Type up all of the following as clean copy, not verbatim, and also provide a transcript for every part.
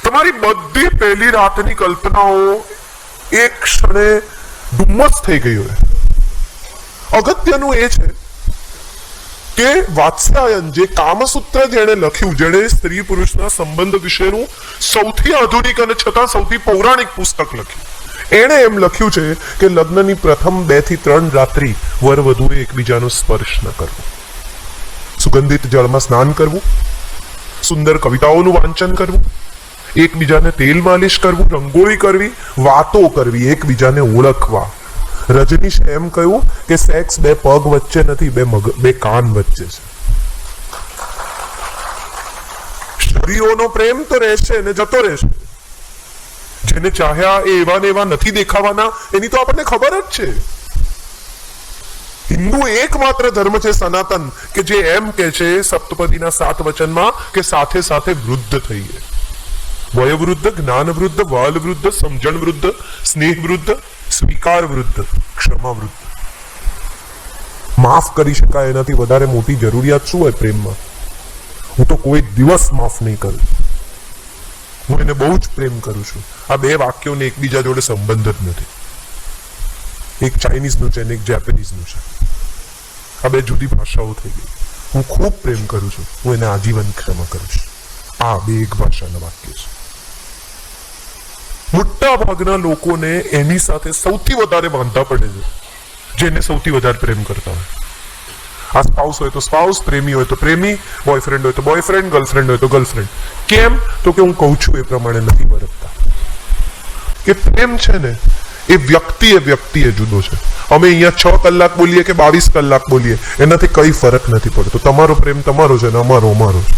તમારી બધી પહેલી રાતની કલ્પનાઓ એક ક્ષણે ડુમ્મસ થઈ ગઈ હોય. અગત્યનું એ છે કે વાત્સ્યાયન, જે કામસૂત્ર જેણે લખ્યું, જેણે સ્ત્રી પુરુષના સંબંધ વિશેનું સૌથી આધુનિક અને છતાં સૌથી પૌરાણિક પુસ્તક લખ્યું, એણે એમ લખ્યું છે કે લગ્નની પ્રથમ 2 થી 3 રાત્રિ વર વધુએ એકબીજાનો સ્પર્શ ન કરવો, સુગંધિત જળમાં સ્નાન કરવું, સુંદર કવિતાઓનું વાંચન કરવું, એકબીજાને તેલ માલિશ કરવું, રંગોળી કરવી, વાતો કરવી, એકબીજાને ઓળખવા. રજનીશે એમ કહ્યું કે સેક્સ 2 પગ વચ્ચે નથી, 2 કાન વચ્ચે છે. શરીરોનો પ્રેમ તો રહેશે ને જતો રહેશે. જેને ચાહ્યા એ એવા ને એવા નથી દેખાવાના, એની તો આપણને ખબર જ છે. હિન્દુ એકમાત્ર ધર્મ છે સનાતન કે જે એમ કે છે સપ્તપદીના 7 વચનમાં કે સાથે સાથે વૃદ્ધ થઈએ. વયવૃદ્ધ, જ્ઞાન વૃદ્ધ, વાલ વૃદ્ધ, સમજણ વૃદ્ધ, સ્નેહ વૃદ્ધ, સ્વીકાર વૃદ્ધ, ક્ષમા વૃદ્ધ. માફ કરી શકાય એનાથી વધારે મોટી જરૂરિયાત શું હોય પ્રેમમાં? હું તો કોઈ દિવસ માફ નહીં કરું, હું એને બહુ જ પ્રેમ કરું છું. આ 2 વાક્યોને એકબીજા જોડે સંબંધ જ નથી. એક ચાઇનીઝનું છે અને એક જેપનીઝનું છે. આ 2 જુદી ભાષાઓ થઈ ગઈ. હું ખૂબ પ્રેમ કરું છું, હું એને આજીવન ક્ષમા કરીશ. આ 2 એક ભાષાના વાક્ય છે. મોટા ભાગના લોકોને એની સાથે સૌથી વધારે વાંધા પડે છે જેને સૌથી વધારે પ્રેમ કરતા હોય. આ સ્પાઉસ હોય તો સ્પાઉસ, પ્રેમી હોય તો પ્રેમી, બોયફ્રેન્ડ હોય તો બોયફ્રેન્ડ, ગર્લફ્રેન્ડ હોય તો ગર્લફ્રેન્ડ. કેમ? તો કે હું કહું છું એ પ્રમાણે નથી વર્તતા. કે પ્રેમ છે ને એ વ્યક્તિએ જુદો છે. અમે અહીંયા 6 કલાક બોલીએ કે 22 કલાક બોલીએ એનાથી કઈ ફરક નથી પડતો. તમારો પ્રેમ તમારો છે ને અમારો છે.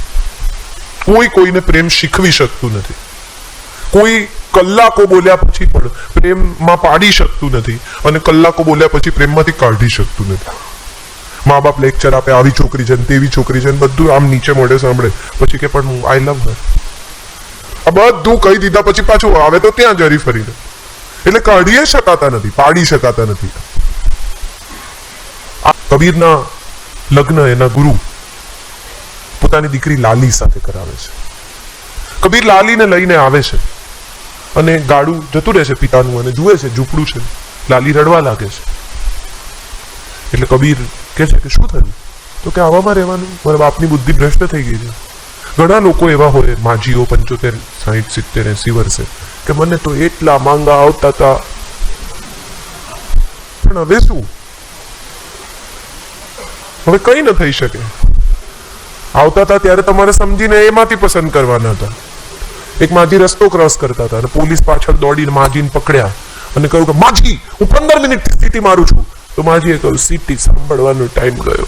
કોઈ કોઈને પ્રેમ શીખવી શકતું નથી. કોઈ કલાકો બોલ્યા પછી પણ પ્રેમમાં પાડી શકતું નથી અને કલાકો બોલ્યા પછી પ્રેમમાંથી કાઢી શકતું નથી. મા બાપ લેક્ચર આપે, આવી છોકરી છે ને તેવી છોકરી છે ને બધું આમ નીચે મોઢે સાંભળે, પછી કે પણ હું આઈ લવ હર. આ બધું કહી દીધા પછી પાછું આવે તો ત્યાં જરી ફરીને. એટલે કાઢી શકાતા નથી, પાડી શકાતા નથી. કબીરના લગ્ન એના ગુરુ પોતાની દીકરી લાલી સાથે કરાવે છે. કબીર લાલીને લઈને આવે છે અને ગાડું જતું રહે છે પિતાનું અને જુએ છે ઝૂંપડું છે. લાલી રડવા લાગે છે. એટલે કબીર કહે છે કે શું થયું? તો કે આવામાં રહેવાનું, મારા બાપની બુદ્ધિ ભ્રષ્ટ થઈ ગઈ છે. ઘણા લોકો એવા હોય, માજીઓ 75, 60, 70, 80 વર્ષે, કે મને તો એટલા માંગા આવતા હતા પણ હવે શું? હવે કઈ ન થઈ શકે. આવતા હતા ત્યારે તમારે સમજીને એમાંથી પસંદ કરવાના હતા. એક માજી રસ્તો ક્રોસ કરતા હતા અને પોલીસ પાછળ દોડીને માજીને પકડ્યા અને કહ્યું કે માજી હું 15 મિનિટથી સીટી મારું છું. તો માજીએ કહ્યું સીટી સાંભળવાનો ટાઈમ ગયો.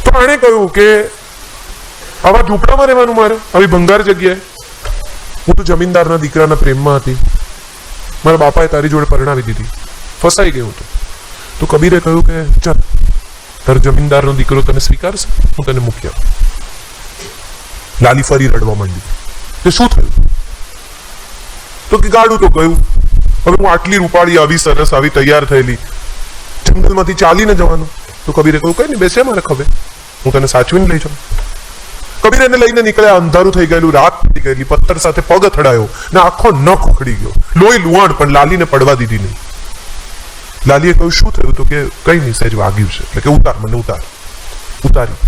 તો આણે કહ્યું કે આવા ઝૂંપડામાં રહેવાનું મારે, આવી ભંગાર જગ્યાએ? હું તો જમીનદારના દીકરાના પ્રેમમાં હતી, મારા બાપાએ તારી જોડે પરણાવી દીધી, ફસાઈ ગયું હતું. તો કબીરે કહ્યું કે ચાલ તારો જમીનદારનો દીકરો તને સ્વીકારશે, હું તને મૂકી આપું. લાલી ફરી રડવા માંડી. તે શું થયું? તો કે ગાડું તો ગયું, હવે હું આટલી રૂપાળી, આવી સરસ, આવી તૈયાર થયેલી, જંગલમાંથી ચાલીને જવાનું. તો કબીરે કહ્યું કઈ નહીં, બેસે મારે ખબર, હું તને સાચવીને લઈ જાઉં. કબીર એને લઈને નીકળ્યા. અંધારું થઈ ગયેલું, રાત પડી ગયેલી, પથ્થર સાથે પગ અથડાયો ને આખો નખ ઉખડી ગયો, લોહી લુહાણ, પણ લાલીને પડવા દીધી નહીં. લાલીએ કહ્યું શું થયું? તો કે કઈ નહીં, સહેજ વાગ્યું છે. એટલે કે ઉતાર મને, ઉતાર. ઉતારી.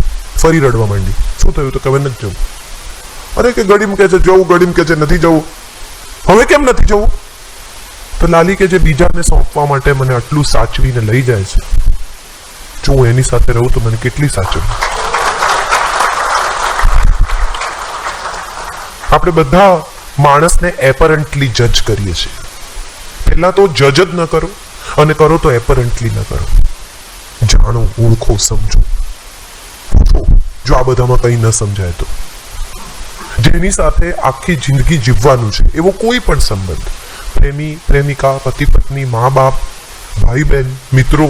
ફરી રડવા માંડી. શું થયું? તો કે હવે નથી જવું. અરે કે ગડીમ કે છે જવું, ગડીમ કે છે નથી જવું. હવે કેમ નથી જવું? તો લાલી કે જે બીજાને સોંપવા માટે મને આટલું સાચવીને લઈ જાય છે, જો હું એની સાથે રહું તો મને કેટલી સાચવું. આપણે બધા માણસને એપરન્ટલી જજ કરીએ છીએ. પહેલા તો જજ જ ન કરો અને કરો તો એપરન્ટલી ન કરો. જાણો, ઓળખો, સમજો, પૂછો જો આ બધામાં કંઈ ન સમજાય તો. જેની સાથે આખી જિંદગી જીવવાનું છે એવો કોઈ પણ સંબંધ, પ્રેમી પ્રેમિકા, પતિ પત્ની, મા બાપ, ભાઈ બહેન, મિત્રો,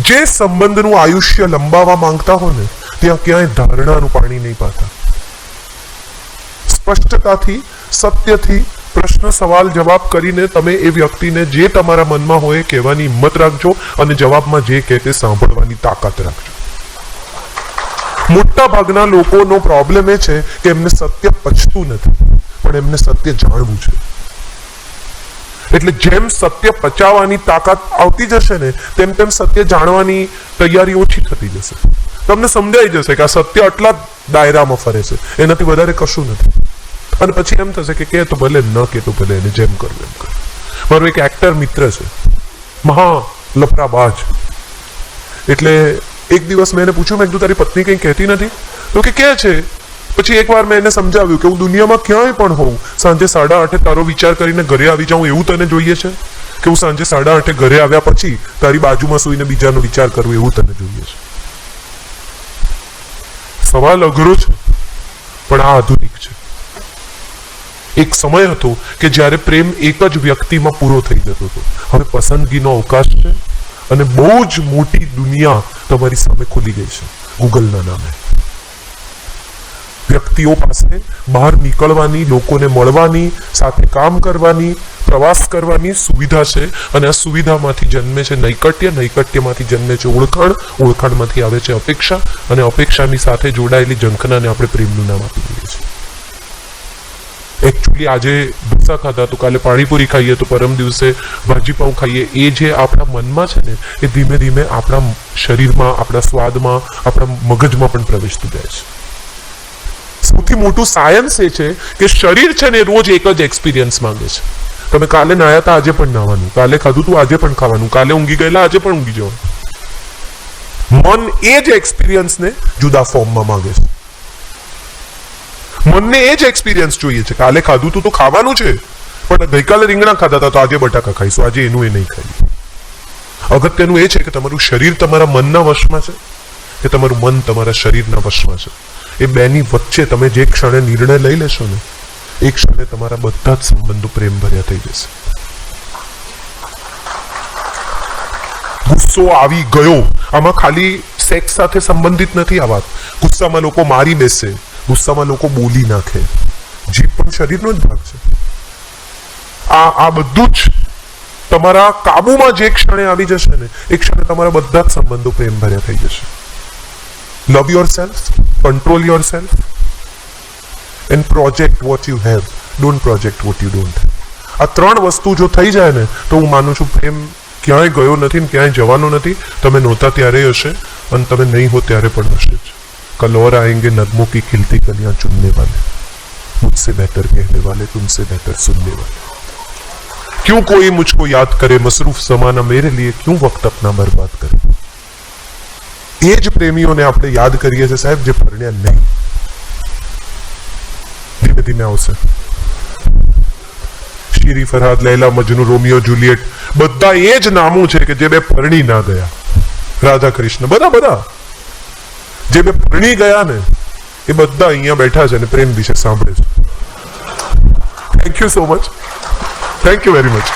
જે સંબંધનું આયુષ્ય લંબાવવા માંગતા હો ને ત્યાં ક્યાંય ધારણાનું પાણી નહીં પાતા. સ્પષ્ટતાથી, સત્યથી પ્રશ્ન, સવાલ, જવાબ કરીને તમે એ વ્યક્તિને જે તમારા મનમાં હોય કહેવાની હિંમત રાખજો અને જવાબમાં જે કહે તે સાંભળવાની તાકાત રાખજો. મોટા ભાગના લોકોનો પ્રોબ્લેમ એ છે કે એમને સત્ય પચતું નથી, પણ એમને સત્ય જાણવું છે. એટલે જેમ સત્ય પચાવવાની તાકાત આવતી જશે ને તેમ તેમ સત્ય જાણવાની તૈયારી ઓછી થતી જશે. તમને સમજાઈ જશે કે આ સત્ય આટલા દાયરામાં ફરે છે, એનાથી વધારે કશું નથી. અને પછી એમ થશે કે તો ભલે ન કે તો ભલે, એને જેમ કરવું એમ કરે. મારો એક એક્ટર મિત્ર છે, મહા લફરાબાજ. એટલે એક દિવસ મેં એને પૂછ્યું, મેં કીધું તારી પત્ની કંઈ કહેતી નથી? તો કે છે. પછી એકવાર મેં એને સમજાવ્યું કે હું દુનિયામાં ક્યાંય પણ હોઉં, સાંજે 8:30 તારો વિચાર કરીને ઘરે આવી જાઉં એવું તને જોઈએ છે કે હું સાંજે 8:30 ઘરે આવ્યા પછી તારી બાજુમાં સૂઈને બીજાનો વિચાર કરું એવું તને જોઈએ છે? સવાલ અઘરો છે, પણ આ આધુનિક છે. એક સમય હતો કે જ્યારે પ્રેમ એક જ વ્યક્તિમાં પૂરો થઈ જતો હતો. હવે પસંદગીનો અવકાશ છે અને બહુ જ મોટી દુનિયા તમારી સામે ખુલી ગઈ છે ગૂગલના નામે. વ્યક્તિઓ પાસે બહાર નીકળવાની, લોકોને મળવાની, સાથે કામ કરવાની, પ્રવાસ કરવાની સુવિધા છે. અને આ સુવિધામાંથી જન્મે છે નૈકટ્ય, નૈકટ્યમાંથી જન્મે છે ઓળખાણ, ઓળખાણમાંથી આવે છે અપેક્ષા, અને અપેક્ષાની સાથે જોડાયેલી ઝંખનાને આપણે પ્રેમનું નામ આપી દઈએ છીએ. એકચ્યુઅલી આજે ઢોસા ખાધા તો કાલે પાણીપુરી ખાઈએ, તો પરમ દિવસે ભાજીપાઉં ખાઈએ. એ જે આપણા મનમાં છે ને એ ધીમે ધીમે આપણા શરીરમાં, આપણા સ્વાદમાં, આપણા મગજમાં પણ પ્રવેશતું જાય છે. સૌથી મોટું સાયન્સ એ છે કે શરીર છે ને રોજ એક જ એક્સપિરિયન્સ માંગે છે. તમે કાલે નાયા હતા, આજે પણ નાવાનું, કાલે ખાધું તું, આજે પણ ખાવાનું, કાલે ઊંઘી ગયેલા, આજે પણ ઊંઘી જવાનું. મન એ જ એક્સપિરિયન્સને જુદા ફોર્મમાં માંગે છે. મનને એ જ એક્સપિરિયન્સ જોઈએ છે. કાલે ખાધું તું તો ખાવાનું છે, પણ ગઈકાલે રીંગણા ખાધા હતા તો આજે બટાકા ખાઈશું, આજે એનું એ નહીં ખાઈએ. અગત્યનું એ છે કે તમારું શરીર તમારા મનના વશમાં છે કે તમારું મન તમારા શરીરના વશમાં છે. એ બેની વચ્ચે તમે જે ક્ષણે નિર્ણય લઈ લેશો ને એ ક્ષણે તમારા બધા જ સંબંધો પ્રેમ ભર્યા થઈ જશે. ગુસ્સો આવી ગયો, આમાં ખાલી સેક્સ સાથે સંબંધિત નથી આ વાત. ગુસ્સામાં લોકો મારી બેસે, ગુસ્સામાં લોકો બોલી નાખે. જીભ પણ શરીરનો જ ભાગ છે. આ બધું જ તમારા કાબુમાં જે ક્ષણે આવી જશે ને એ ક્ષણે તમારા બધા જ સંબંધો પ્રેમ ભર્યા થઈ જશે. Love yourself, control yourself, and project what you have. Don't project what you don't have. આ ત્રણ વસ્તુ જો થઈ જાય ને તો હું માનું છું પ્રેમ ક્યાંય ગયો નથી ને ક્યાંય જવાનો નથી. તમે નહોતા ત્યારે હશે અને તમે નહીં હો ત્યારે પણ હશે જ. कल और आएंगे नगमों की खिलती कलियां चुनने वाले, मुझसे बेहतर कहने वाले, तुमसे बेहतर सुनने वाले. क्यों कोई मुझको याद करे, मसरूफ जमाना मेरे लिए क्यों वक्त अपना बर्बाद करे. એ જ પ્રેમીઓને આપણે યાદ કરીએ છીએ સાહેબ જે પરણ્યા નહીં. ધીમે ધીમે આવશે. શીરી Farhad, Laila Majnu, Romeo Juliet, બધા એ જ નામો છે કે જે બે પરણી ના ગયા. રાધા કૃષ્ણ, બધા જે બે પરણી ગયા ને એ બધા અહીંયા બેઠા છે અને પ્રેમ વિશે સાંભળે છે. Thank you so much. Thank you very much.